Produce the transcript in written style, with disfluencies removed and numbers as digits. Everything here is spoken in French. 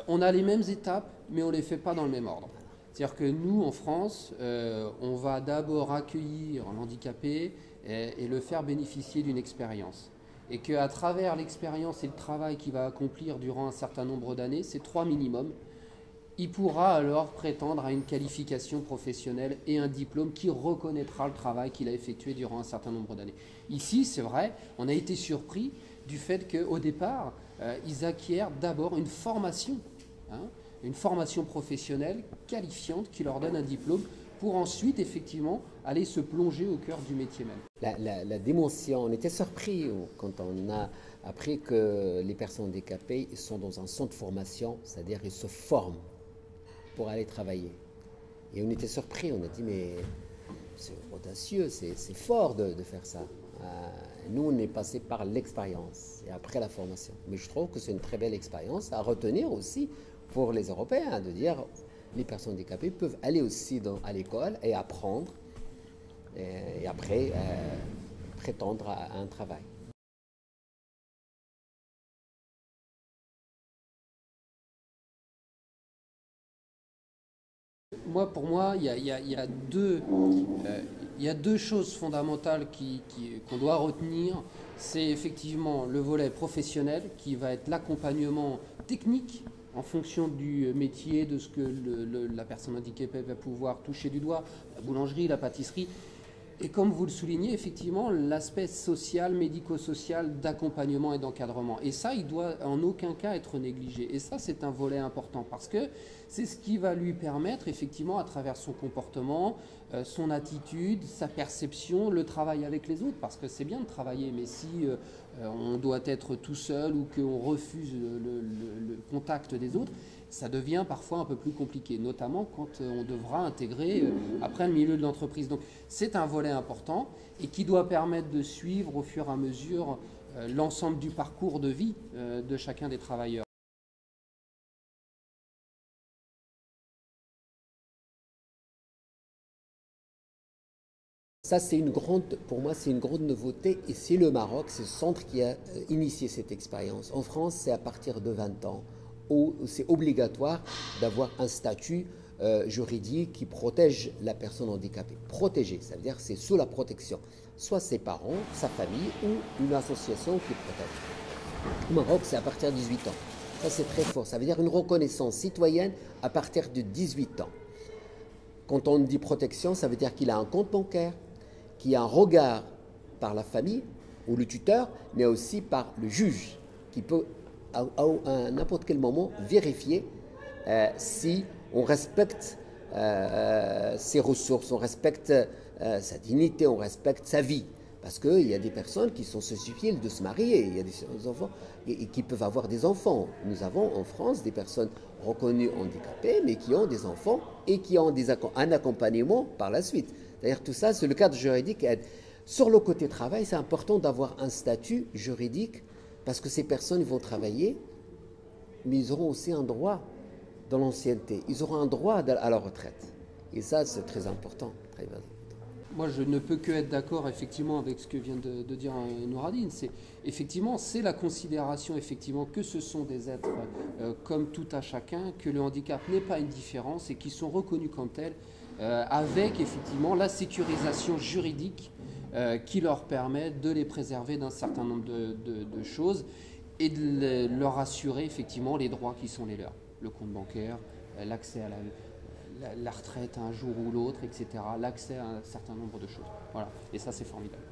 On a les mêmes étapes, mais on ne les fait pas dans le même ordre. C'est-à-dire que nous, en France, on va d'abord accueillir l'handicapé et le faire bénéficier d'une expérience. Et qu'à travers l'expérience et le travail qu'il va accomplir durant un certain nombre d'années, c'est 3 minimum, il pourra alors prétendre à une qualification professionnelle et un diplôme qui reconnaîtra le travail qu'il a effectué durant un certain nombre d'années. Ici, c'est vrai, on a été surpris du fait qu'au départ, ils acquièrent d'abord une formation professionnelle qualifiante qui leur donne un diplôme pour ensuite effectivement aller se plonger au cœur du métier même. La dimension, on était surpris quand on a appris que les personnes handicapées sont dans un centre de formation, c'est-à-dire ils se forment pour aller travailler. Et on était surpris, on a dit mais c'est audacieux, c'est fort de faire ça. Nous, on est passé par l'expérience et après la formation. Mais je trouve que c'est une très belle expérience à retenir aussi pour les Européens, de dire les personnes handicapées peuvent aller aussi à l'école et apprendre et après prétendre à un travail. Pour moi, il y a deux choses fondamentales qu'on doit retenir. C'est effectivement le volet professionnel qui va être l'accompagnement technique en fonction du métier, de ce que la personne handicapée va pouvoir toucher du doigt, la boulangerie, la pâtisserie. Et comme vous le soulignez, effectivement, l'aspect social, médico-social, d'accompagnement et d'encadrement. Et ça, il doit en aucun cas être négligé. Et ça, c'est un volet important parce que c'est ce qui va lui permettre, effectivement, à travers son comportement, son attitude, sa perception, le travail avec les autres. Parce que c'est bien de travailler, mais si on doit être tout seul ou qu'on refuse le contact des autres, ça devient parfois un peu plus compliqué, notamment quand on devra intégrer après le milieu de l'entreprise. Donc c'est un volet important et qui doit permettre de suivre au fur et à mesure l'ensemble du parcours de vie de chacun des travailleurs. Ça, pour moi, c'est une grande nouveauté et c'est le Maroc, c'est ce centre qui a initié cette expérience. En France, c'est à partir de 20 ans où c'est obligatoire d'avoir un statut juridique qui protège la personne handicapée. Protégé, ça veut dire c'est sous la protection, soit ses parents, sa famille ou une association qui protège. Au Maroc, c'est à partir de 18 ans. Ça, c'est très fort. Ça veut dire une reconnaissance citoyenne à partir de 18 ans. Quand on dit protection, ça veut dire qu'il a un compte bancaire, qu'il y a un regard par la famille ou le tuteur, mais aussi par le juge, qui peut à n'importe quel moment vérifier si on respecte ses ressources, on respecte sa dignité, on respecte sa vie. Parce qu'il y a des personnes qui sont susceptibles de se marier, il y a des enfants et qui peuvent avoir des enfants. Nous avons en France des personnes reconnues handicapées, mais qui ont des enfants et qui ont un accompagnement par la suite. D'ailleurs, tout ça, c'est le cadre juridique. Sur le côté travail, c'est important d'avoir un statut juridique parce que ces personnes vont travailler, mais ils auront aussi un droit dans l'ancienneté. Ils auront un droit à la retraite. Et ça, c'est très important. Très important. Moi, je ne peux que être d'accord effectivement avec ce que vient de dire Nouradine. C'est la considération effectivement que ce sont des êtres comme tout à chacun, que le handicap n'est pas une différence et qui sont reconnus comme tels, avec effectivement la sécurisation juridique qui leur permet de les préserver d'un certain nombre de choses et de leur assurer effectivement les droits qui sont les leurs. Le compte bancaire, l'accès à la retraite un jour ou l'autre, etc., l'accès à un certain nombre de choses. Voilà. Et ça, c'est formidable.